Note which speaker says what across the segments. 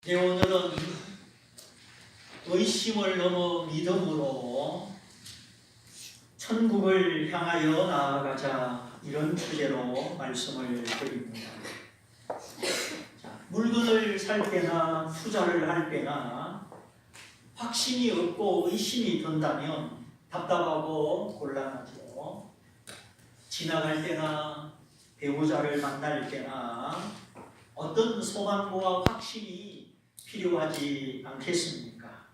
Speaker 1: 네, 오늘은 의심을 넘어 믿음으로 천국을 향하여 나아가자, 이런 주제로 말씀을 드립니다. 자, 물건을 살 때나 투자를 할 때나 확신이 없고 의심이 든다면 답답하고 곤란하죠. 지나갈 때나 배우자를 만날 때나 어떤 소망과 확신이 필요하지 않겠습니까?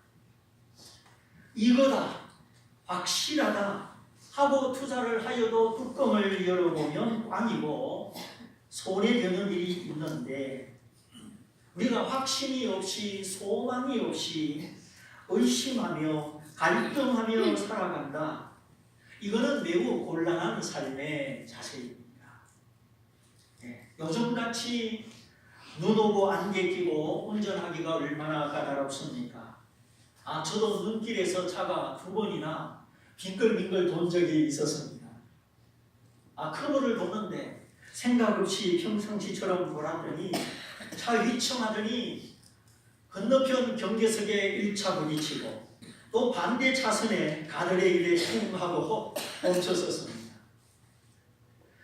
Speaker 1: 이거다, 확실하다 하고 투자를 하여도 뚜껑을 열어보면 꽝이고 손해되는 일이 있는데, 우리가 확신이 없이 소망이 없이 의심하며 갈등하며 살아간다. 이거는 매우 곤란한 삶의 자세입니다. 요즘같이 눈 오고 안개 끼고 운전하기가 얼마나 까다롭습니까? 저도 눈길에서 차가 2번이나 빙글빙글 돈 적이 있었습니다. 커브를 보는데 생각 없이 평상시처럼 돌았더니 차 휘청하더니 건너편 경계석에 1차 부딪히고 또 반대 차선에 가드레일에 쿵 하고 멈췄었습니다.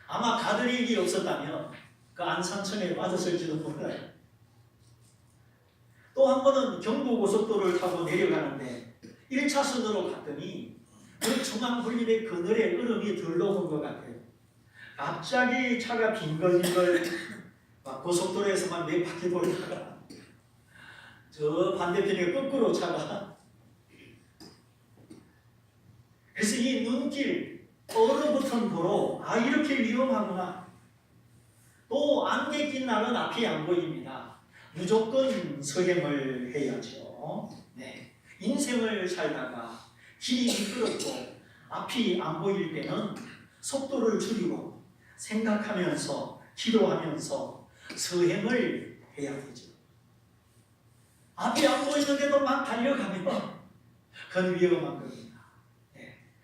Speaker 1: 아마 가드레일이 없었다면 그 안산천에 맞았을지도 몰라요. 또 한 번은 경부고속도로를 타고 내려가는데 1차선으로 갔더니 그 중앙분리대 그늘에 얼음이 들러온 것 같아요. 갑자기 차가 빙글빙글 고속도로에서만 4바퀴 돌다가 저 반대편에 거꾸로 차가. 그래서 이 눈길, 얼어붙은 도로, 이렇게 위험하구나. 또 안개 낀 날은 앞이 안 보입니다. 무조건 서행을 해야죠. 인생을 살다가 길이 미끄럽고 앞이 안 보일 때는 속도를 줄이고 생각하면서 기도하면서 서행을 해야 되죠. 앞이 안 보이는데도 막 달려가면 그건 위험한 겁니다.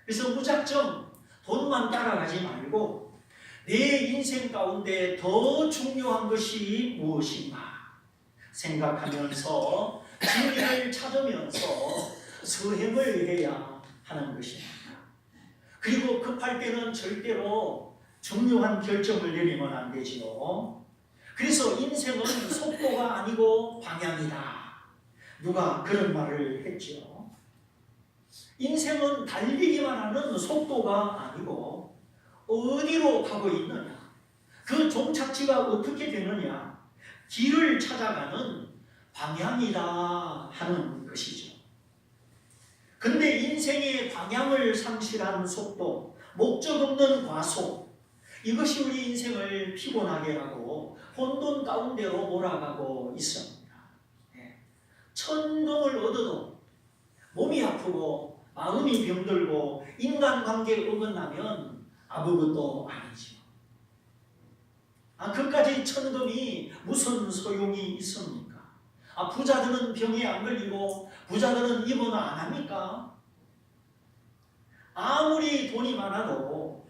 Speaker 1: 그래서 무작정 돈만 따라가지 말고 내 인생 가운데 더 중요한 것이 무엇인가 생각하면서 진리를 찾으면서 서행을 해야 하는 것입니다. 그리고 급할 때는 절대로 중요한 결정을 내리면 안 되지요. 그래서 인생은 속도가 아니고 방향이다. 누가 그런 말을 했죠. 인생은 달리기만 하는 속도가 아니고 어디로 가고 있느냐, 그 종착지가 어떻게 되느냐, 길을 찾아가는 방향이다 하는 것이죠. 근데 인생의 방향을 상실한 속도, 목적 없는 과속, 이것이 우리 인생을 피곤하게 하고 혼돈 가운데로 몰아가고 있습니다. 천금을 얻어도 몸이 아프고 마음이 병들고 인간관계에 어긋나면 아무것도 아니죠. 그까지 천금이 무슨 소용이 있습니까? 부자들은 병에 안 걸리고 부자들은 입원 안 합니까? 아무리 돈이 많아도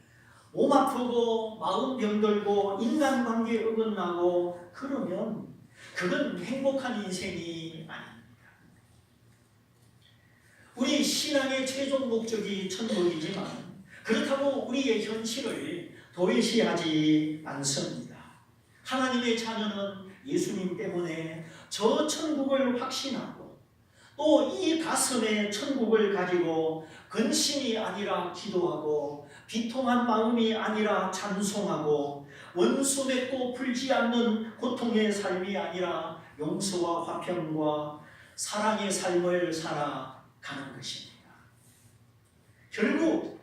Speaker 1: 몸 아프고 마음 병들고 인간관계에 어긋나고 그러면 그건 행복한 인생이 아닙니다. 우리 신앙의 최종 목적이 천국이지만 그렇다고 우리의 현실을 도외시하지 않습니다. 하나님의 자녀는 예수님 때문에 저 천국을 확신하고 또 이 가슴에 천국을 가지고 근심이 아니라 기도하고 비통한 마음이 아니라 찬송하고 원수 맺고 풀지 않는 고통의 삶이 아니라 용서와 화평과 사랑의 삶을 살아가는 것입니다. 결국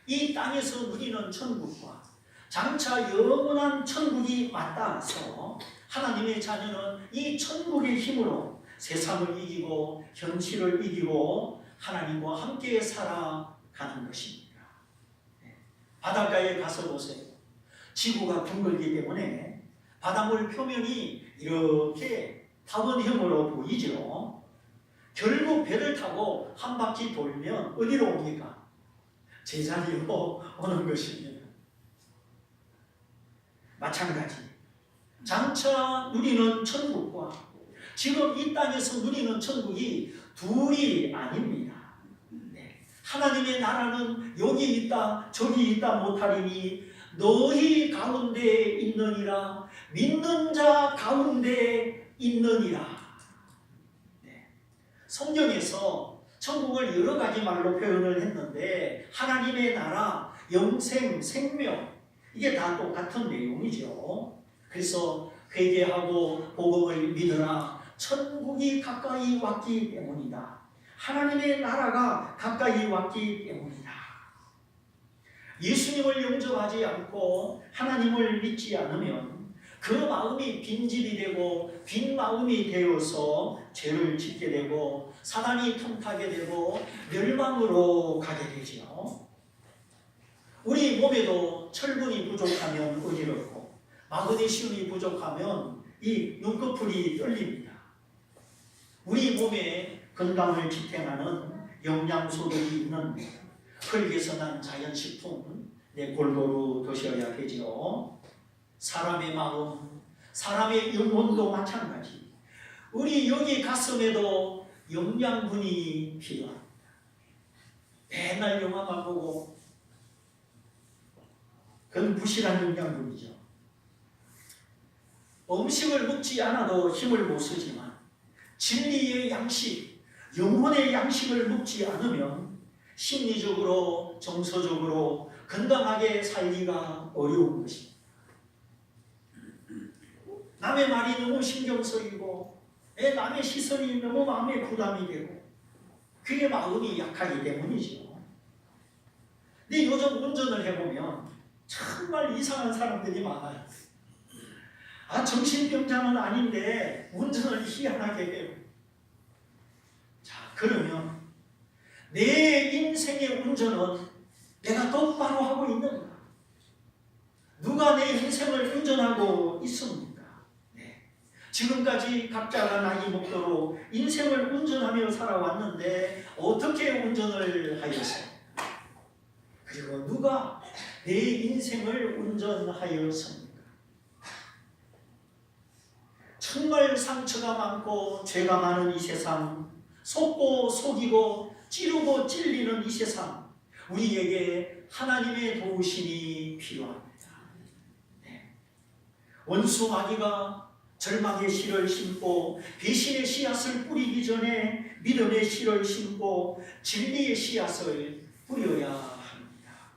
Speaker 1: 이 땅에서 누리는 천국과 장차 영원한 천국이 맞닿아서 하나님의 자녀는 이 천국의 힘으로 세상을 이기고 현실을 이기고 하나님과 함께 살아가는 것입니다. 바닷가에 가서 보세요. 지구가 둥글기 때문에 바닷물 표면이 이렇게 타원형으로 보이죠. 결국 배를 타고 한 바퀴 돌면 어디로 옵니까? 제자리로 오는 것입니다. 마찬가지 장차 누리는 천국과 지금 이 땅에서 누리는 천국이 둘이 아닙니다. 네. 하나님의 나라는 여기 있다 저기 있다 못하리니 너희 가운데 있느니라. 믿는 자 가운데 있느니라. 네. 성경에서 천국을 여러 가지 말로 표현을 했는데 하나님의 나라, 영생, 생명 이게 다 똑같은 내용이죠. 그래서 회개하고 복음을 믿으라. 천국이 가까이 왔기 때문이다. 하나님의 나라가 가까이 왔기 때문이다. 예수님을 영접하지 않고 하나님을 믿지 않으면 그 마음이 빈집이 되고 빈 마음이 되어서 죄를 짓게 되고 사단이 틈타게 되고 멸망으로 가게 되죠. 우리 몸에도 철분이 부족하면 어지럽고 마그네슘이 부족하면 이 눈꺼풀이 떨립니다. 우리 몸에 건강을 지탱하는 영양소들이 있는 흙에서 난 자연식품 골고루 드셔야 되죠. 사람의 마음, 사람의 영혼도 마찬가지. 우리 여기 가슴에도 영양분이 필요합니다. 맨날 영화만 보고 그건 무실한 영양분이죠. 음식을 먹지 않아도 힘을 못 쓰지만 진리의 양식, 영혼의 양식을 먹지 않으면 심리적으로, 정서적으로 건강하게 살기가 어려운 것입니다. 남의 말이 너무 신경 쓰이고 남의 시선이 너무 마음에 부담이 되고 그게 마음이 약하기 때문이죠. 근데 요즘 운전을 해보면 정말 이상한 사람들이 많아요. 정신병자는 아닌데 운전을 희한하게 해요. 자, 그러면 내 인생의 운전은 내가 똑바로 하고 있는가? 누가 내 인생을 운전하고 있습니까? 네. 지금까지 각자가 나이 먹도록 인생을 운전하며 살아왔는데 어떻게 운전을 하였습니까? 그리고 누가 내 인생을 운전하였습니까? 정말 상처가 많고 죄가 많은 이 세상, 속고 속이고 찌르고 찔리는 이 세상, 우리에게 하나님의 도우심이 필요합니다. 네. 원수 마귀가 절망의 씨를 심고 배신의 씨앗을 뿌리기 전에 믿음의 씨를 심고 진리의 씨앗을 뿌려야 합니다.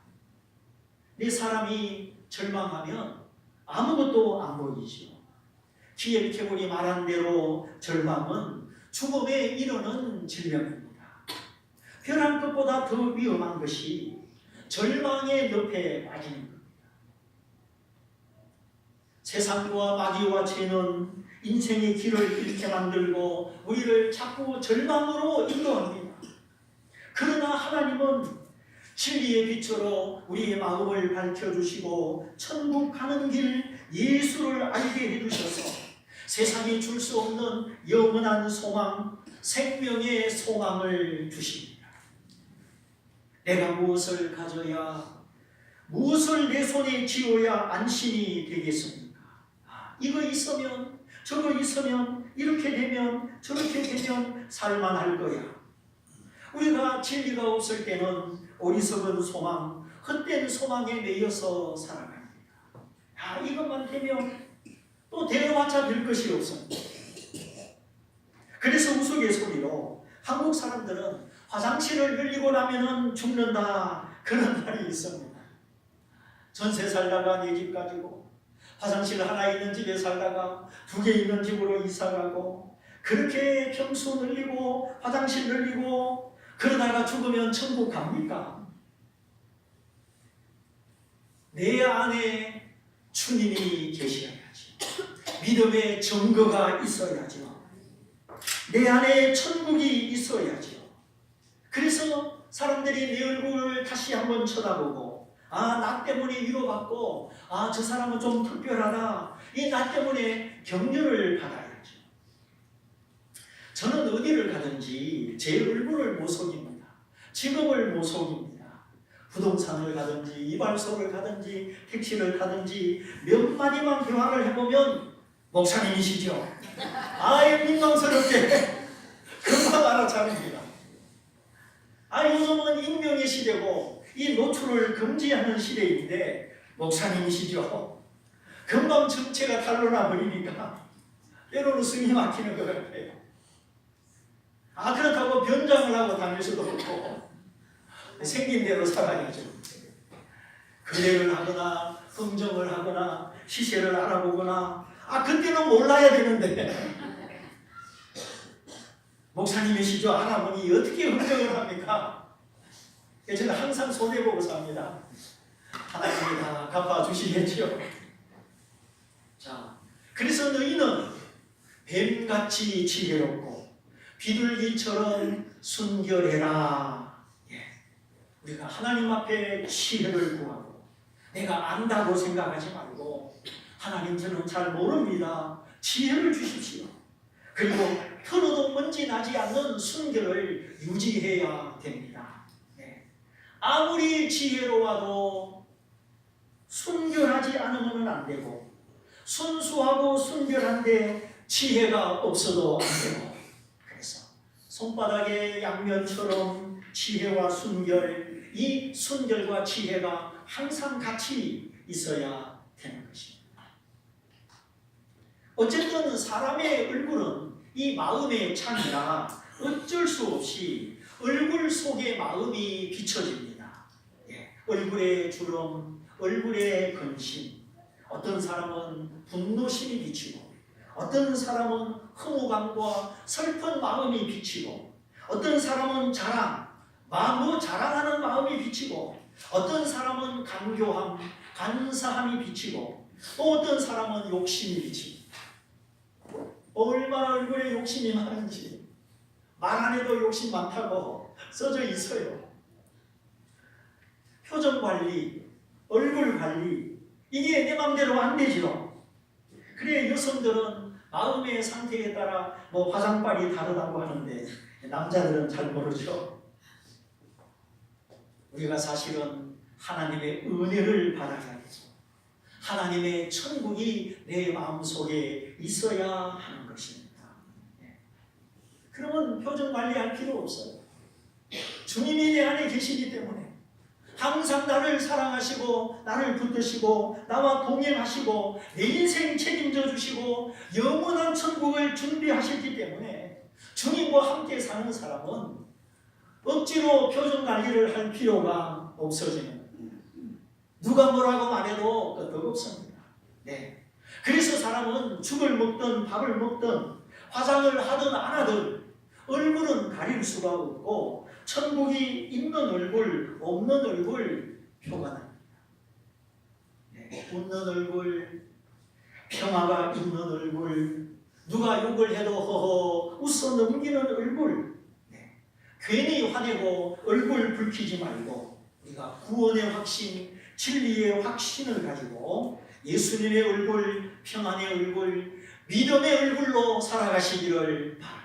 Speaker 1: 내 사람이 절망하면 아무것도 안 보이죠. 기엘 캐롤이 말한 대로 절망은 죽음에 이르는 질병입니다. 벼랑 끝보다 더 위험한 것이 절망의 늪에 빠지는 겁니다. 세상과 마귀와 죄는 인생의 길을 잃게 만들고 우리를 자꾸 절망으로 인도합니다. 그러나 하나님은 진리의 빛으로 우리의 마음을 밝혀주시고 천국 가는 길 예수를 알게 해주셔서 세상이 줄 수 없는 영원한 소망, 생명의 소망을 주십니다. 내가 무엇을 가져야, 무엇을 내 손에 쥐어야 안심이 되겠습니까? 이거 있으면, 저거 있으면, 이렇게 되면, 저렇게 되면 살만할 거야. 우리가 진리가 없을 때는 어리석은 소망, 헛된 소망에 매여서 살아갑니다. 이것만 되면 또 되어봤자 될 것이 없습니다. 그래서 우스갯소리로 한국 사람들은 화장실을 열리고 나면은 죽는다 그런 말이 있습니다. 전세 살다가 내 집 가지고 화장실 하나 있는 집에 살다가 2개 있는 집으로 이사가고 그렇게 평수 늘리고 화장실 늘리고 그러다가 죽으면 천국 갑니까? 내 안에 주님이 계셔야지. 믿음의 증거가 있어야죠. 내 안에 천국이 있어야죠. 그래서 사람들이 내 얼굴을 다시 한번 쳐다보고 나 때문에 위로받고 저 사람은 좀 특별하다. 이 나 때문에 격려를 받아야죠. 저는 어디를 가든지 제 얼굴을 못 속입니다. 직업을 못 속입니다. 부동산을 가든지 이발소를 가든지 택시를 타든지 몇 마디만 대화를 해보면 목사님이시죠? 아예 민망스럽게 금방 알아차립니다. 요즘은 익명의 시대고 이 노출을 금지하는 시대인데 목사님이시죠? 금방 정체가 탄로나 버리니까 때로는 숨이 막히는 것 같아요. 그렇다고 변장을 하고 다닐 수도 없고 생긴 대로 살아야죠. 거래를 하거나 흥정을 하거나 시세를 알아보거나 그때는 몰라야 되는데 목사님이시죠? 알아보니 어떻게 흥정을 합니까? 저는 항상 손해보고 삽니다. 하나님이 다 갚아주시겠죠. 자, 그래서 너희는 뱀같이 지혜롭고 비둘기처럼 순결해라. 우리가 하나님 앞에 지혜를 구하고 내가 안다고 생각하지 말고 하나님 저는 잘 모릅니다. 지혜를 주십시오. 그리고 털어도 먼지 나지 않는 순결을 유지해야 됩니다. 아무리 지혜로워도 순결하지 않으면 안 되고 순수하고 순결한데 지혜가 없어도 안 되고 그래서 손바닥의 양면처럼 지혜와 순결, 이 순결과 지혜가 항상 같이 있어야 되는 것입니다. 어쨌든 사람의 얼굴은 이 마음의 창이라 어쩔 수 없이 얼굴 속에 마음이 비춰집니다. 얼굴의 주름, 얼굴의 근심, 어떤 사람은 분노심이 비치고 어떤 사람은 허무감과 슬픈 마음이 비치고 어떤 사람은 자랑하는 마음이 비치고 어떤 사람은 간교함, 간사함이 비치고 또 어떤 사람은 욕심이 비치고 얼마나 얼굴에 욕심이 많은지 말 안 해도 욕심 많다고 써져 있어요. 표정 관리, 얼굴 관리 이게 내 맘대로 안 되죠. 그래 여성들은 마음의 상태에 따라 화장빨이 다르다고 하는데 남자들은 잘 모르죠. 우리가 사실은 하나님의 은혜를 받아야겠죠. 하나님의 천국이 내 마음속에 있어야 하는 것입니다. 그러면 표정 관리할 필요 없어요. 주님이 내 안에 계시기 때문에 항상 나를 사랑하시고 나를 붙드시고 나와 동행하시고 내 인생 책임져 주시고 영원한 천국을 준비하셨기 때문에 주님과 함께 사는 사람은 억지로 표정 관리를 할 필요가 없어지는 누가 뭐라고 말해도 끄떡 없습니다. 그래서 사람은 죽을 먹든 밥을 먹든 화장을 하든 안 하든 얼굴은 가릴 수가 없고 천국이 있는 얼굴, 없는 얼굴 표가 납니다. 웃는 얼굴, 평화가 있는 얼굴, 누가 욕을 해도 허허 웃어 넘기는 얼굴, 괜히 화내고 얼굴 붉히지 말고 우리가 구원의 확신, 진리의 확신을 가지고 예수님의 얼굴, 평안의 얼굴, 믿음의 얼굴로 살아가시기를 바랍니다.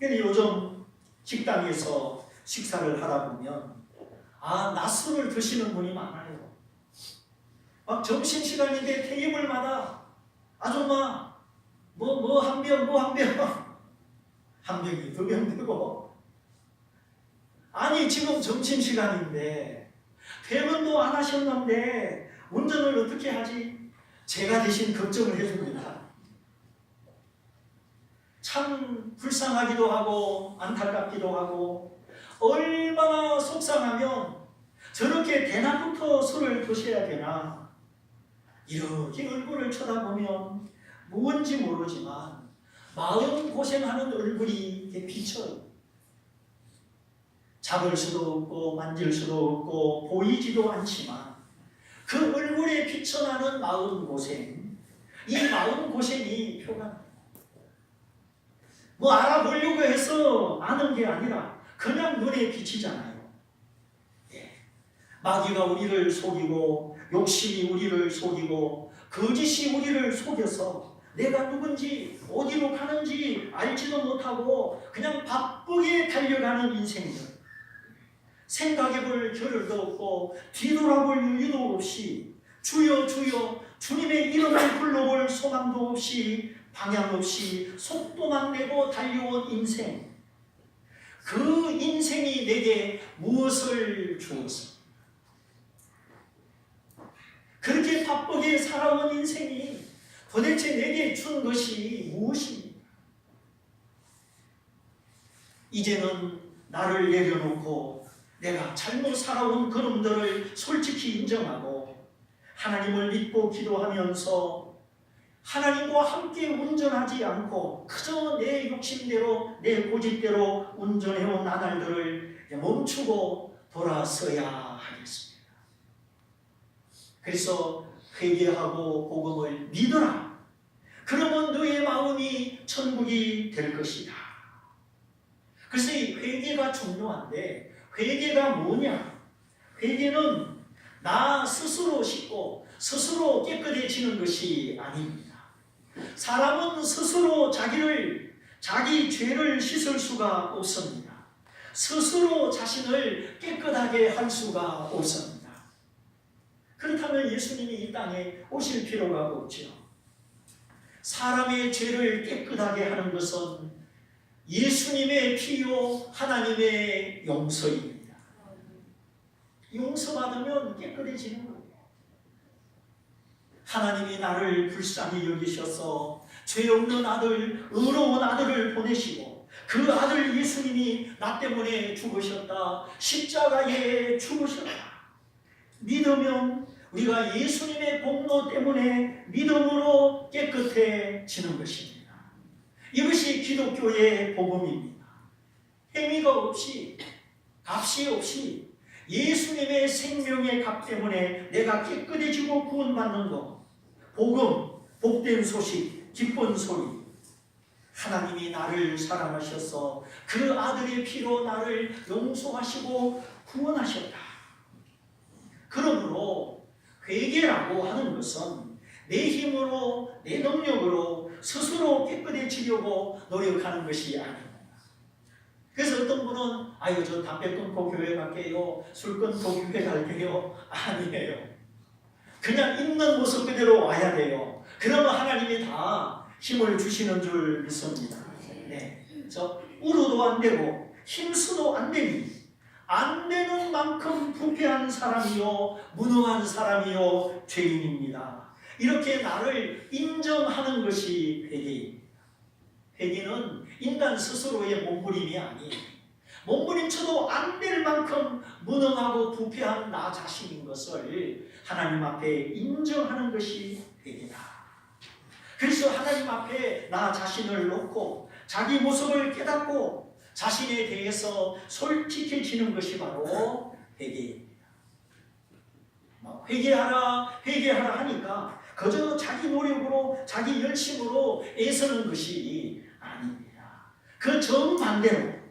Speaker 1: 요즘 식당에서 식사를 하다 보면 낮술을 드시는 분이 많아요. 점심시간인데 테이블마다 아줌마 한 병 한 병이 두 병 되고 지금 점심시간인데 퇴근도 안 하셨는데 운전을 어떻게 하지? 제가 대신 걱정을 해줍니다. 참 불쌍하기도 하고 안타깝기도 하고 얼마나 속상하면 저렇게 대낮부터 술을 드셔야 되나 이렇게 얼굴을 쳐다보면 뭔지 모르지만 마음 고생하는 얼굴이 비쳐요. 잡을 수도 없고 만질 수도 없고 보이지도 않지만 그 얼굴에 비쳐나는 마음 고생, 이 마음 고생이 표가 알아보려고 해서 아는 게 아니라 그냥 눈에 비치잖아요. 마귀가 우리를 속이고 욕심이 우리를 속이고 거짓이 우리를 속여서 내가 누군지 어디로 가는지 알지도 못하고 그냥 바쁘게 달려가는 인생들, 생각해볼 겨를도 없고 뒤돌아볼 여유도 없이 주여 주여 주님의 이름을 불러볼 소망도 없이 방향 없이 속도만 내고 달려온 인생, 그 인생이 내게 무엇을 주었습니까? 그렇게 바쁘게 살아온 인생이 도대체 내게 준 것이 무엇입니까? 이제는 나를 내려놓고 내가 잘못 살아온 그놈들을 솔직히 인정하고 하나님을 믿고 기도하면서 하나님과 함께 운전하지 않고 그저 내 욕심대로 내 고집대로 운전해온 나날들을 멈추고 돌아서야 하겠습니다. 그래서 회개하고 복음을 믿어라. 그러면 너의 마음이 천국이 될 것이다. 그래서 이 회개가 중요한데, 회개가 뭐냐? 회개는 나 스스로 씻고 스스로 깨끗해지는 것이 아닙니다. 사람은 스스로 자기 죄를 씻을 수가 없습니다. 스스로 자신을 깨끗하게 할 수가 없습니다. 그렇다면 예수님이 이 땅에 오실 필요가 없죠. 사람의 죄를 깨끗하게 하는 것은 예수님의 피요 하나님의 용서입니다. 용서받으면 깨끗해지는 거예요. 하나님이 나를 불쌍히 여기셔서 죄 없는 아들, 의로운 아들을 보내시고 그 아들 예수님이 나 때문에 죽으셨다. 십자가에 죽으셨다. 믿으면 우리가 예수님의 공로 때문에 믿음으로 깨끗해지는 것입니다. 이것이 기독교의 복음입니다. 행위가 없이, 값이 없이 예수님의 생명의 값 때문에 내가 깨끗해지고 구원받는 것, 복음, 복된 소식, 기쁜 소리. 하나님이 나를 사랑하셔서 그 아들의 피로 나를 용서하시고 구원하셨다. 그러므로 회개라고 하는 것은 내 힘으로, 내 능력으로 스스로 깨끗해지려고 노력하는 것이 아닙니다. 그래서 어떤 분은 아유 저 담배 끊고 교회 갈게요, 술 끊고 교회 갈게요. 아니에요. 그냥 있는 모습 그대로 와야 돼요. 그러면 하나님이 다 힘을 주시는 줄 믿습니다. 네, 저 울어도 안 되고 힘쓰도 안 되니 안 되는 만큼 부패한 사람이요 무능한 사람이요 죄인입니다. 이렇게 나를 인정하는 것이 회개입니다. 회개는 인간 스스로의 몸부림이 아니에요. 몸부림쳐도 안 될 만큼 무능하고 부패한 나 자신인 것을 하나님 앞에 인정하는 것이 회개다. 그래서 하나님 앞에 나 자신을 놓고 자기 모습을 깨닫고 자신에 대해서 솔직해지는 것이 바로 회개입니다. 회개하라 회개하라 하니까 그저 자기 노력으로 자기 열심으로 애쓰는 것이 아닙니다. 그 정반대로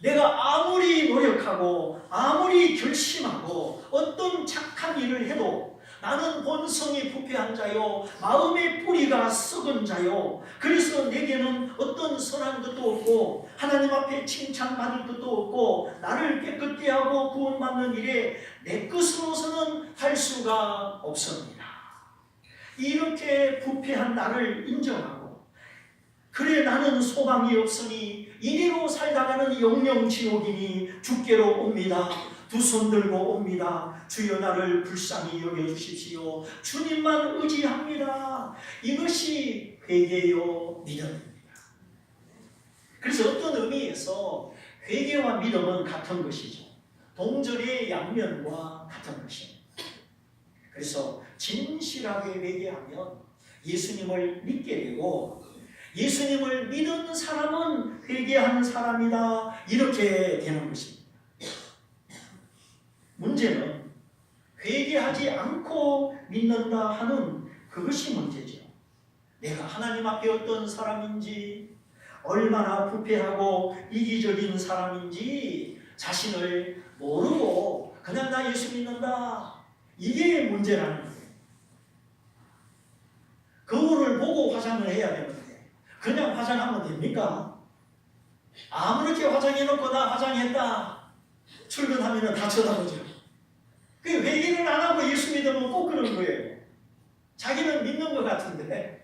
Speaker 1: 내가 아무리 노력하고 아무리 결심하고 어떤 착한 일을 해도 나는 본성이 부패한 자요 마음의 뿌리가 썩은 자요 그래서 내게는 어떤 선한 것도 없고 하나님 앞에 칭찬받을 것도 없고 나를 깨끗게 하고 구원받는 일에 내 것으로서는 할 수가 없습니다. 이렇게 부패한 나를 인정하고 그래 나는 소망이 없으니 이리로 살다가는 영영 지옥이니 주께로 옵니다. 두 손 들고 옵니다. 주여 나를 불쌍히 여겨주십시오. 주님만 의지합니다. 이것이 회개요 믿음입니다. 그래서 어떤 의미에서 회개와 믿음은 같은 것이죠. 동전의 양면과 같은 것입니다. 그래서 진실하게 회개하면 예수님을 믿게 되고 예수님을 믿은 사람은 회개하는 사람이다. 이렇게 되는 것입니다. 문제는 회개하지 않고 믿는다 하는 그것이 문제죠. 내가 하나님 앞에 어떤 사람인지 얼마나 부패하고 이기적인 사람인지 자신을 모르고 그냥 나 예수 믿는다. 이게 문제라는 거예요. 거울을 보고 화장을 해야 되는데 그냥 화장하면 됩니까? 아무렇게 화장해놓고 나 화장했다. 출근하면 다 쳐다보죠. 그 회개를 안 하고 예수 믿으면 꼭 그런 거예요. 자기는 믿는 것 같은데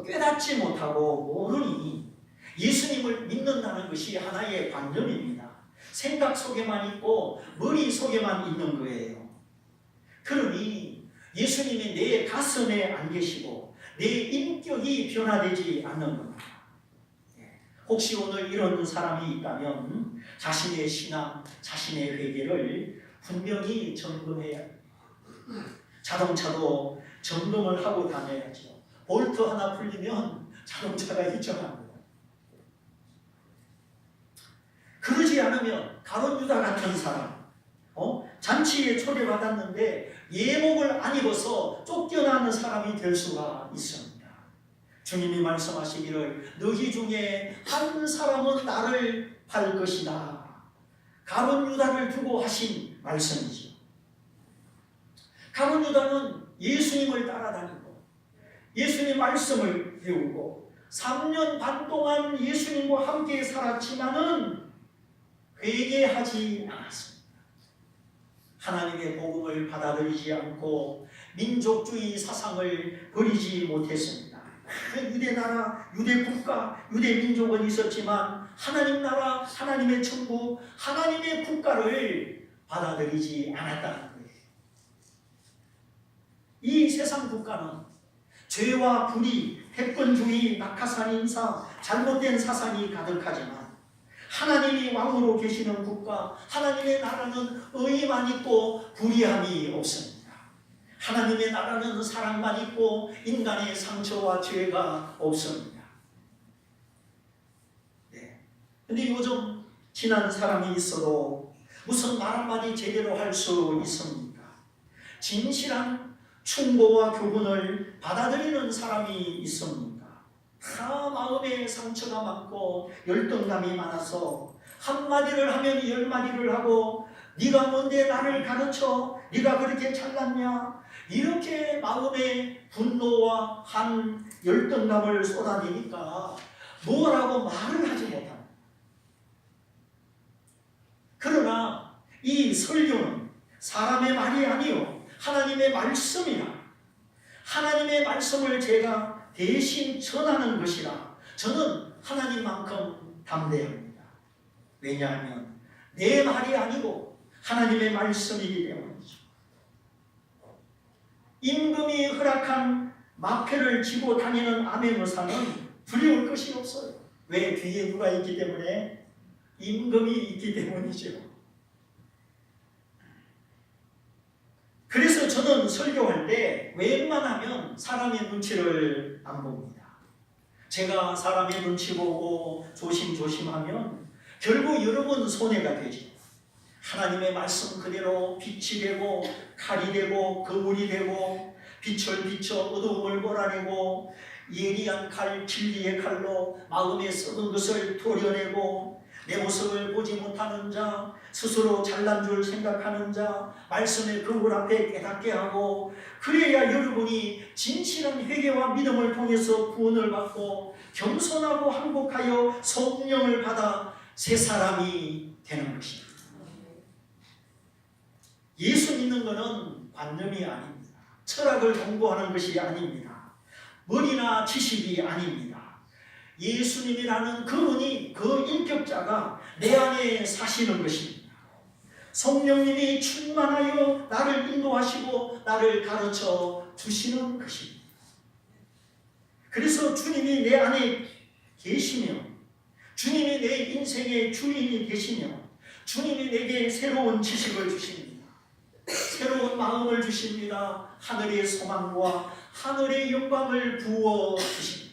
Speaker 1: 깨닫지 못하고 모르니 예수님을 믿는다는 것이 하나의 관념입니다. 생각 속에만 있고 머리 속에만 있는 거예요. 그러니 예수님이 내 가슴에 안 계시고 내 인격이 변화되지 않는 겁니다. 혹시 오늘 이런 사람이 있다면 자신의 신앙, 자신의 회개를 분명히 점검해야 합니다. 자동차도 점검을 하고 다녀야죠. 볼트 하나 풀리면 자동차가 일정합니다. 그러지 않으면 가룟 유다 같은 사람, 잔치에 초대받았는데 예복을 안 입어서 쫓겨나는 사람이 될 수가 있습니다. 주님이 말씀하시기를 너희 중에 한 사람은 나를 팔 것이다. 가룟 유다를 두고 하신 말씀이죠. 가룟 유다는 예수님을 따라다니고 예수님 말씀을 배우고 3년 반 동안 예수님과 함께 살았지만은 회개하지 않았습니다. 하나님의 복음을 받아들이지 않고 민족주의 사상을 버리지 못했습니다. 유대 나라, 유대 국가, 유대 민족은 있었지만 하나님 나라, 하나님의 천국, 하나님의 국가를 받아들이지 않았다는 거예요. 이 세상 국가는 죄와 불의, 패권주의, 낙하산 인사, 잘못된 사상이 가득하지만 하나님이 왕으로 계시는 국가, 하나님의 나라는 의만 있고 불의함이 없습니다. 하나님의 나라는 사랑만 있고 인간의 상처와 죄가 없습니다. 근데 요즘 지난 사람이 있어도 무슨 말 한마디 제대로 할 수 있습니까? 진실한 충고와 교훈을 받아들이는 사람이 있습니까? 다 마음에 상처가 많고 열등감이 많아서 한마디를 하면 10마디를 하고 네가 뭔데 나를 가르쳐? 네가 그렇게 잘났냐? 이렇게 마음에 분노와 한 열등감을 쏟아내니까 뭐라고 말을 하지 못합니다. 그러나 이 설교는 사람의 말이 아니요 하나님의 말씀이라 하나님의 말씀을 제가 대신 전하는 것이라 저는 하나님만큼 담대합니다. 왜냐하면 내 말이 아니고 하나님의 말씀이기 때문이죠. 임금이 허락한 마패를 쥐고 다니는 암의 의사는 두려울 것이 없어요. 왜? 뒤에 누가 있기 때문에? 임금이 있기 때문이죠. 그래서 저는 설교할 때 웬만하면 사람의 눈치를 안 봅니다. 제가 사람의 눈치 보고 조심조심하면 결국 여러분 손해가 되죠. 하나님의 말씀 그대로 빛이 되고 칼이 되고 거울이 되고 빛을 비춰 어두움을 몰아내고 예리한 칼, 진리의 칼로 마음에 썩은 것을 도려내고 내 모습을 보지 못하는 자, 스스로 잘난 줄 생각하는 자, 말씀의 거울 앞에 깨닫게 하고 그래야 여러분이 진실한 회개와 믿음을 통해서 구원을 받고 겸손하고 항복하여 성령을 받아 새 사람이 되는 것입니다. 예수 믿는 것은 관념이 아닙니다. 철학을 공부하는 것이 아닙니다. 머리나 지식이 아닙니다. 예수님이라는 그분이 그 인격자가 내 안에 사시는 것입니다. 성령님이 충만하여 나를 인도하시고 나를 가르쳐 주시는 것입니다. 그래서 주님이 내 안에 계시며 주님이 내 인생의 주인이 되시며 주님이 내게 새로운 지식을 주십니다. 새로운 마음을 주십니다. 하늘의 소망과 하늘의 영광을 부어 주십니다.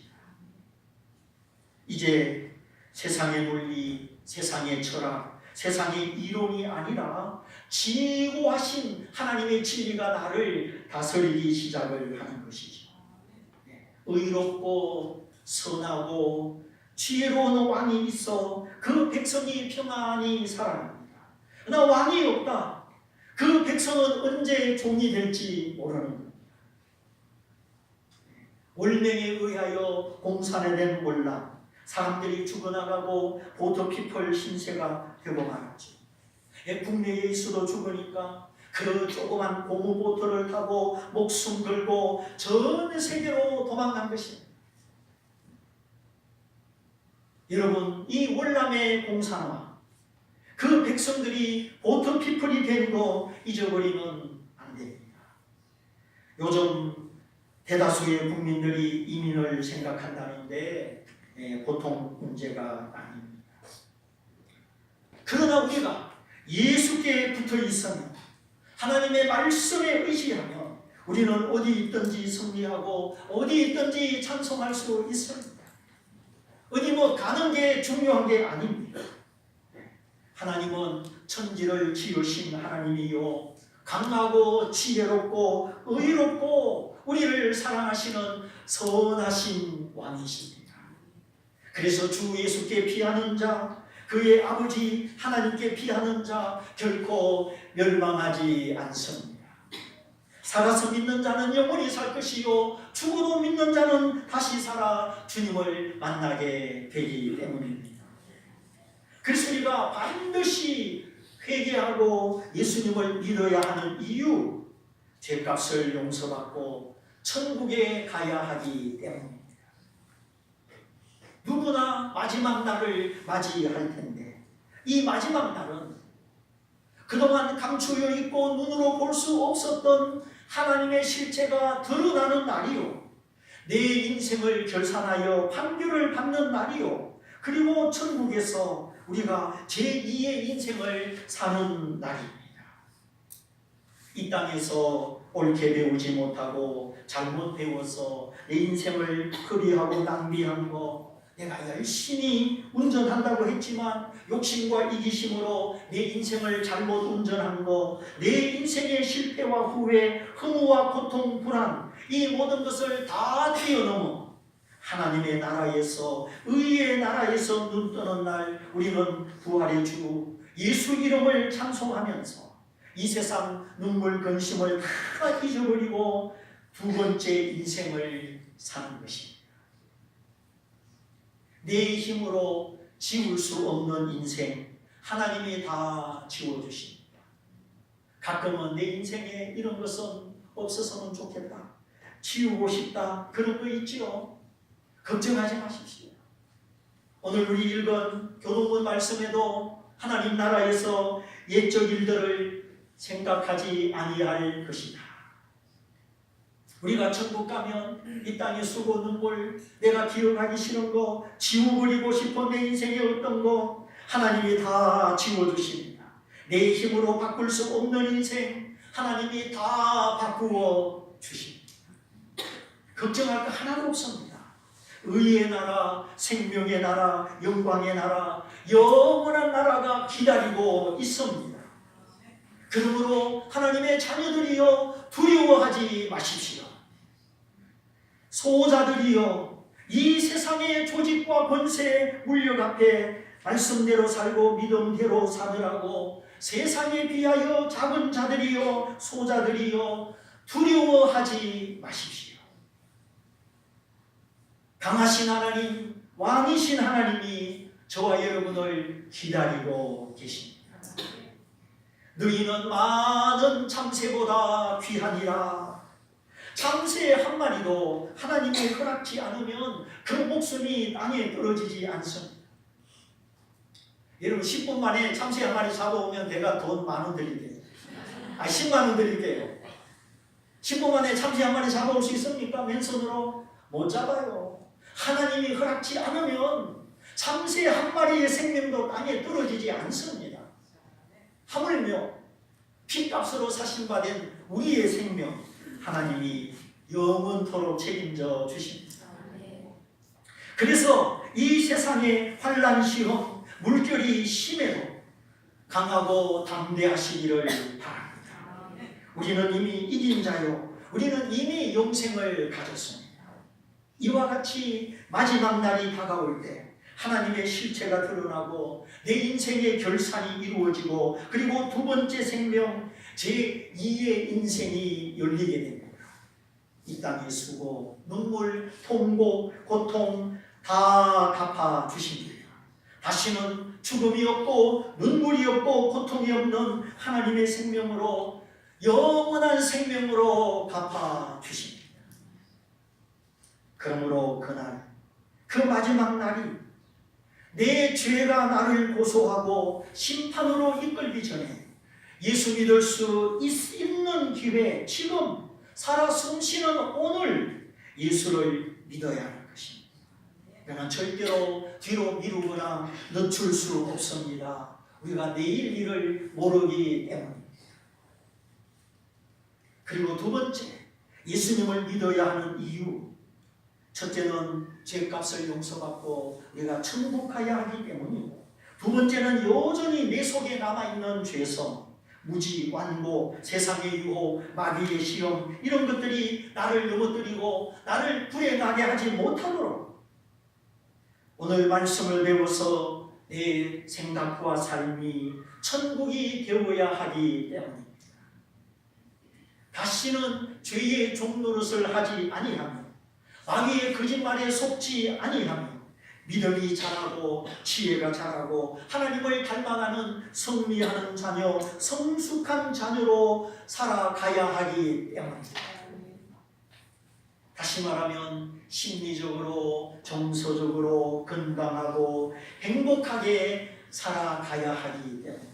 Speaker 1: 이제 세상의 논리, 세상의 철학, 세상의 이론이 아니라 지고하신 하나님의 진리가 나를 다스리기 시작을 하는 것이죠. 의롭고 선하고 지혜로운 왕이 있어 그 백성이 평안히 살아갑니다. 그러나 왕이 없다. 그 백성은 언제 종이 될지 모르는 겁니다. 월명에 의하여 공산화된 몰라 사람들이 죽어나가고 보트피플 신세가 되고 말았죠. 국내에 있어도 죽으니까 그 조그만 고무보트를 타고 목숨 걸고 전 세계로 도망간 것입니다. 여러분, 이 월남의 공산화, 그 백성들이 보트 피플이 된 거 잊어버리면 안 됩니다. 요즘 대다수의 국민들이 이민을 생각한다는데 보통 문제가 아닙니다. 그러나 우리가 예수께 붙어 있으면, 하나님의 말씀에 의지하면 우리는 어디 있든지 승리하고 어디 있든지 찬송할 수 있습니다. 어디 가는 게 중요한 게 아닙니다. 하나님은 천지를 지으신 하나님이요, 강하고 지혜롭고 의롭고 우리를 사랑하시는 선하신 왕이십니다. 그래서 주 예수께 피하는 자, 그의 아버지 하나님께 피하는 자 결코 멸망하지 않습니다. 살아서 믿는 자는 영원히 살 것이요, 죽어도 믿는 자는 다시 살아 주님을 만나게 되기 때문입니다. 그래서 우리가 반드시 회개하고 예수님을 믿어야 하는 이유, 죄값을 용서받고 천국에 가야 하기 때문입니다. 누구나 마지막 날을 맞이할 텐데, 이 마지막 날은 그동안 감추어 있고 눈으로 볼 수 없었던 하나님의 실체가 드러나는 날이요, 내 인생을 결산하여 판결을 받는 날이요, 그리고 천국에서 우리가 제2의 인생을 사는 날입니다. 이 땅에서 옳게 배우지 못하고 잘못 배워서 내 인생을 허비하고 낭비한 거, 내가 열심히 운전한다고 했지만 욕심과 이기심으로 내 인생을 잘못 운전한 거, 내 인생의 실패와 후회, 허무와 고통, 불안, 이 모든 것을 다 뛰어넘어 하나님의 나라에서, 의의 나라에서 눈 뜨는 날, 우리는 부활의 주 예수 이름을 찬송하면서 이 세상 눈물 근심을 다 잊어버리고 두 번째 인생을 사는 것입니다. 내 힘으로 지울 수 없는 인생, 하나님이 다 지워주십니다. 가끔은 내 인생에 이런 것은 없어서는 좋겠다, 지우고 싶다, 그런 거 있지요. 걱정하지 마십시오. 오늘 우리 읽은 교동문 말씀에도 하나님 나라에서 옛적 일들을 생각하지 아니할 것이다. 우리가 천국 가면 이 땅의 수고 눈물, 내가 기억하기 싫은 거, 지워버리고 싶은 내 인생의 어떤 거 하나님이 다 지워주십니다. 내 힘으로 바꿀 수 없는 인생 하나님이 다 바꾸어 주십니다. 걱정할 거 하나도 없습니다. 의의 나라, 생명의 나라, 영광의 나라, 영원한 나라가 기다리고 있습니다. 그러므로 하나님의 자녀들이여 두려워하지 마십시오. 소자들이여 이 세상의 조직과 권세 물력 앞에 말씀대로 살고 믿음대로 사느라고 세상에 비하여 작은 자들이여 소자들이여 두려워하지 마십시오. 강하신 하나님, 왕이신 하나님이 저와 여러분을 기다리고 계십니다. 너희는 많은 참새보다 귀하니라. 참새 한 마리도 하나님이 허락지 않으면 그 목숨이 땅에 떨어지지 않습니다. 여러분 10분 만에 참새 한 마리 잡아오면 내가 돈 10,000원 드릴게요. 10만 원 드릴게요. 10분 만에 참새 한 마리 잡아올 수 있습니까? 맨손으로? 못 잡아요. 하나님이 허락지 않으면 참새 한 마리의 생명도 땅에 떨어지지 않습니다. 하물며 피값으로 사신받은 우리의 생명 하나님이 영원토록 책임져 주십니다. 그래서 이 세상의 환난 시험, 물결이 심해도 강하고 담대하시기를 바랍니다. 우리는 이미 이긴 자요, 우리는 이미 영생을 가졌습니다. 이와 같이 마지막 날이 다가올 때 하나님의 실체가 드러나고 내 인생의 결산이 이루어지고 그리고 두 번째 생명, 제2의 인생이 열리게 됩니다. 이 땅의 수고, 눈물, 통고, 고통 다 갚아주십니다. 다시는 죽음이 없고 눈물이 없고 고통이 없는 하나님의 생명으로 영원한 생명으로 갚아주십니다. 그러므로 그날, 그 마지막 날이 내 죄가 나를 고소하고 심판으로 이끌기 전에 예수 믿을 수 있는 기회, 지금 살아 숨쉬는 오늘 예수를 믿어야 하는 것입니다. 그러나 절대로 뒤로 미루거나 늦출 수 없습니다. 우리가 내일 일을 모르기 때문입니다. 그리고 두 번째, 예수님을 믿어야 하는 이유. 첫째는 죄값을 용서받고 우리가 천국 가야 하기 때문이고, 두 번째는 여전히 내 속에 남아있는 죄성, 무지, 완고, 세상의 유혹, 마귀의 시험, 이런 것들이 나를 넘어뜨리고 나를 불에 나게 하지 못하도록 오늘 말씀을 배워서 내 생각과 삶이 천국이 되어야 하기 때문입니다. 다시는 죄의 종노릇을 하지 아니하며 마귀의 거짓말에 속지 아니하며 믿음이 자라고 지혜가 자라고 하나님을 닮아가는 성리하는 자녀, 성숙한 자녀로 살아가야 하기 때문입니다. 다시 말하면 심리적으로 정서적으로 건강하고 행복하게 살아가야 하기 때문입니다.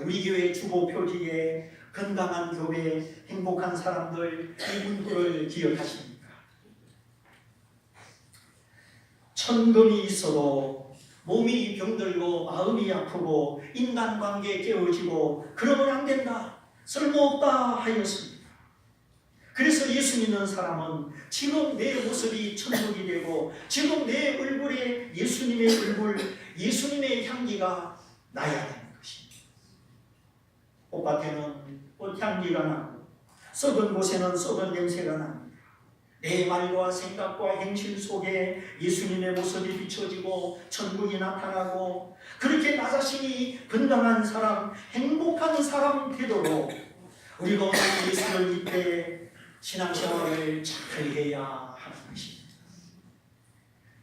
Speaker 1: 우리 교회 주보 표지에 건강한 교회, 행복한 사람들, 이 문구를 기억하십니까? 천금이 있어도 몸이 병들고 마음이 아프고 인간관계 깨어지고 그러면 안 된다, 쓸모없다 하였습니다. 그래서 예수 믿는 사람은 지금 내 모습이 천국이 되고 지금 내 얼굴에 예수님의 얼굴, 예수님의 향기가 나야 되는 것입니다. 꽃밭에는 꽃향기가 나고 썩은 곳에는 썩은 냄새가 납니다. 내 말과 생각과 행실 속에 예수님의 모습이 비춰지고 천국이 나타나고 그렇게 나 자신이 건강한 사람, 행복한 사람 되도록 우리가 오늘 예수를 믿되 신앙생활을 잘 해야 하는 것입니다.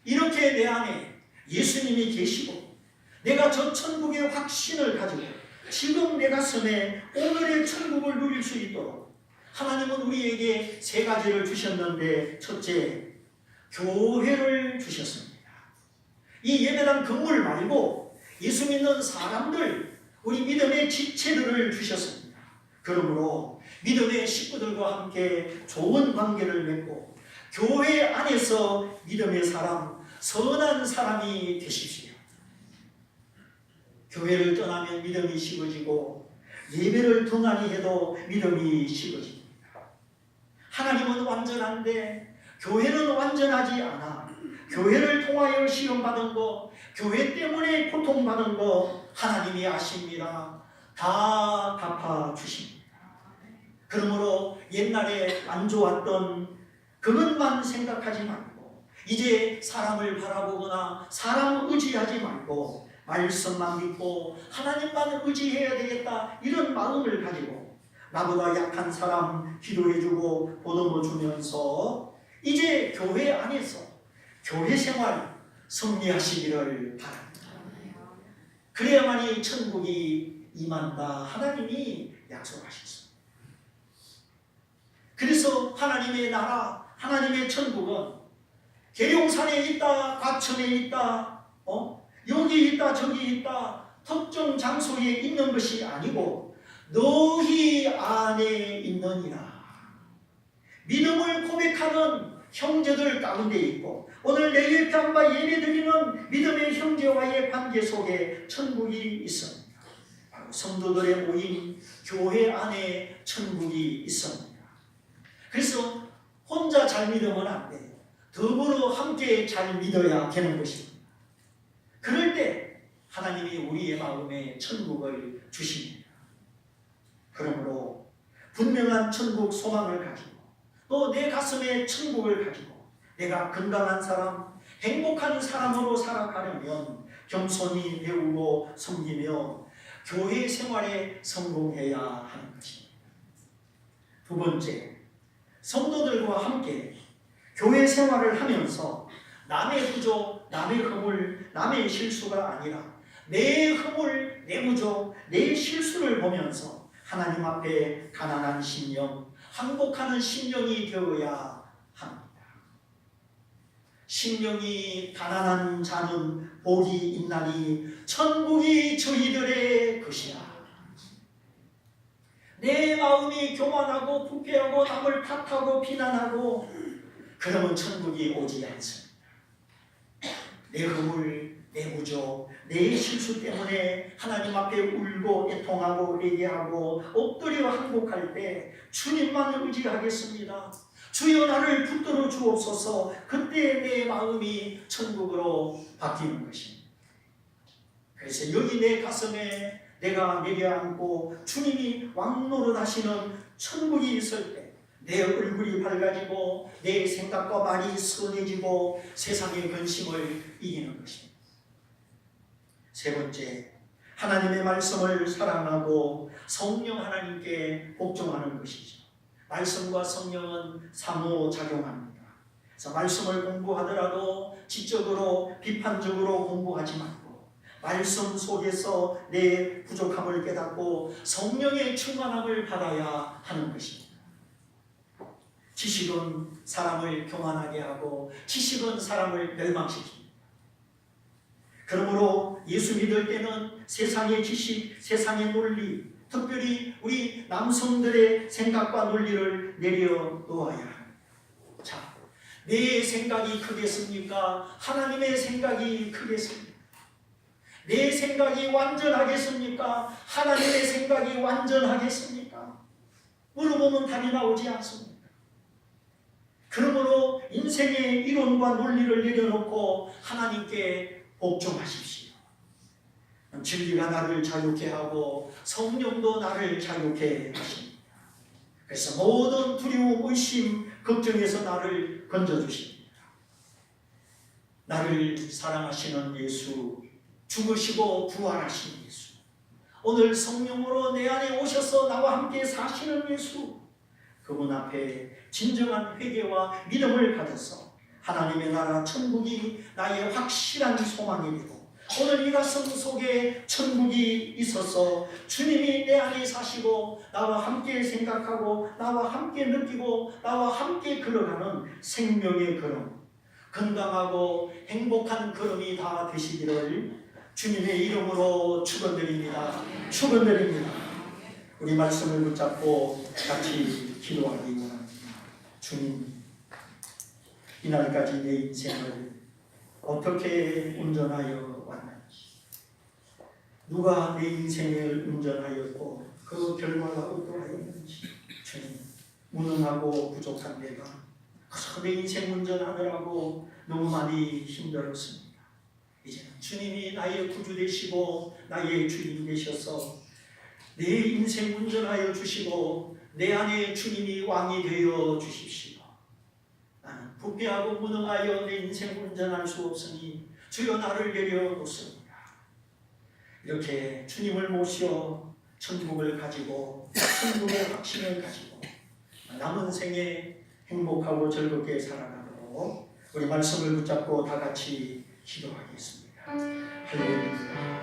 Speaker 1: 이렇게 내 안에 예수님이 계시고 내가 저 천국의 확신을 가지고 지금 내 가슴에 오늘의 천국을 누릴 수 있도록 하나님은 우리에게 세 가지를 주셨는데, 첫째, 교회를 주셨습니다. 이 예배당 건물 말고 예수 믿는 사람들, 우리 믿음의 지체들을 주셨습니다. 그러므로 믿음의 식구들과 함께 좋은 관계를 맺고 교회 안에서 믿음의 사람, 선한 사람이 되십시오. 교회를 떠나면 믿음이 식어지고 예배를 등한히 해도 믿음이 식어집니다. 하나님은 완전한데 교회는 완전하지 않아. 교회를 통하여 시험받은 거, 교회 때문에 고통받은 거 하나님이 아십니다. 다 갚아주십니다. 그러므로 옛날에 안 좋았던 그것만 생각하지 말고 이제 사람을 바라보거나 사람 의지하지 말고 말씀만 믿고 하나님만 의지해야 되겠다, 이런 마음을 가지고 나보다 약한 사람 기도해주고 보듬어 주면서 이제 교회 안에서 교회 생활 성리하시기를 바랍니다. 그래야만이 천국이 임한다 하나님이 약속하셨습니다. 그래서 하나님의 나라, 하나님의 천국은 계룡산에 있다, 과천에 있다, 여기 있다, 저기 있다, 특정 장소에 있는 것이 아니고 너희 안에 있느니라. 믿음을 고백하는 형제들 가운데 있고 오늘 내 옆에 앉아 예배드리는 믿음의 형제와의 관계 속에 천국이 있습니다. 성도들의 모임, 교회 안에 천국이 있습니다. 그래서 혼자 잘 믿으면 안 돼요. 더불어 함께 잘 믿어야 되는 것입니다. 그럴 때 하나님이 우리의 마음에 천국을 주십니다. 그러므로 분명한 천국 소망을 가지고 또 내 가슴에 천국을 가지고 내가 건강한 사람, 행복한 사람으로 살아가려면 겸손히 배우고 섬기며 교회 생활에 성공해야 하는 것입니다. 두 번째, 성도들과 함께 교회 생활을 하면서 남의 부족, 남의 허물, 남의 실수가 아니라 내 허물, 내 부족, 내 실수를 보면서 하나님 앞에 가난한 심령, 항복하는 심령이 되어야 합니다. 심령이 가난한 자는 복이 있나니 천국이 저희들의 것이라. 내 마음이 교만하고 부패하고 남을 탓하고 비난하고 그러면 천국이 오지 않습니다. 내 허물, 내 부족, 내 실수 때문에 하나님 앞에 울고 애통하고 회개하고 엎드려 항복할 때 주님만 의지하겠습니다. 주여 나를 붙들어 주옵소서. 그때 내 마음이 천국으로 바뀌는 것입니다. 그래서 여기 내 가슴에 내가 내려앉고 주님이 왕노릇 하시는 천국이 있을 때 내 얼굴이 밝아지고 내 생각과 말이 선해지고 세상의 근심을 이기는 것입니다. 세 번째, 하나님의 말씀을 사랑하고 성령 하나님께 복종하는 것이죠. 말씀과 성령은 상호작용합니다. 그래서 말씀을 공부하더라도 지적으로 비판적으로 공부하지 말고 말씀 속에서 내 부족함을 깨닫고 성령의 충만함을 받아야 하는 것입니다. 지식은 사람을 교만하게 하고 지식은 사람을 멸망시킵니다. 그러므로 예수 믿을 때는 세상의 지식, 세상의 논리, 특별히 우리 남성들의 생각과 논리를 내려놓아야 합니다. 자, 내 생각이 크겠습니까? 하나님의 생각이 크겠습니까? 내 생각이 완전하겠습니까? 하나님의 생각이 완전하겠습니까? 물어보면 답이 나오지 않습니다. 그러므로 인생의 이론과 논리를 내려놓고 하나님께 복종하십시오. 진리가 나를 자유케 하고 성령도 나를 자유케 하십니다. 그래서 모든 두려움, 의심, 걱정에서 나를 건져주십니다. 나를 사랑하시는 예수, 죽으시고 부활하신 예수, 오늘 성령으로 내 안에 오셔서 나와 함께 사시는 예수, 그분 앞에 진정한 회개와 믿음을 가져서 하나님의 나라 천국이 나의 확실한 소망이 되고 오늘 이 가슴 속에 천국이 있어서 주님이 내 안에 사시고 나와 함께 생각하고 나와 함께 느끼고 나와 함께 걸어가는 생명의 걸음, 건강하고 행복한 걸음이 다 되시기를 주님의 이름으로 축원드립니다. 축원드립니다. 우리 말씀을 붙잡고 같이 기도하기 원합니다. 주님, 이날까지 내 인생을 어떻게 운전하여 왔는지, 누가 내 인생을 운전하였고 그 결과가 어떠하였는지, 주님, 무능하고 부족한 내가 그저 내 인생 운전하느라고 너무 많이 힘들었습니다. 이제는 주님이 나의 구주 되시고 나의 주인 되셔서 내 인생 운전하여 주시고 내 안에 주님이 왕이 되어 주십시오. 나는 부패하고 무능하여 내 인생 운전할 수 없으니 주여 나를 내려놓습니다. 이렇게 주님을 모시어 천국을 가지고 천국의 확신을 가지고 남은 생에 행복하고 즐겁게 살아가도록 우리 말씀을 붙잡고 다 같이 기도하겠습니다. 할렐루야.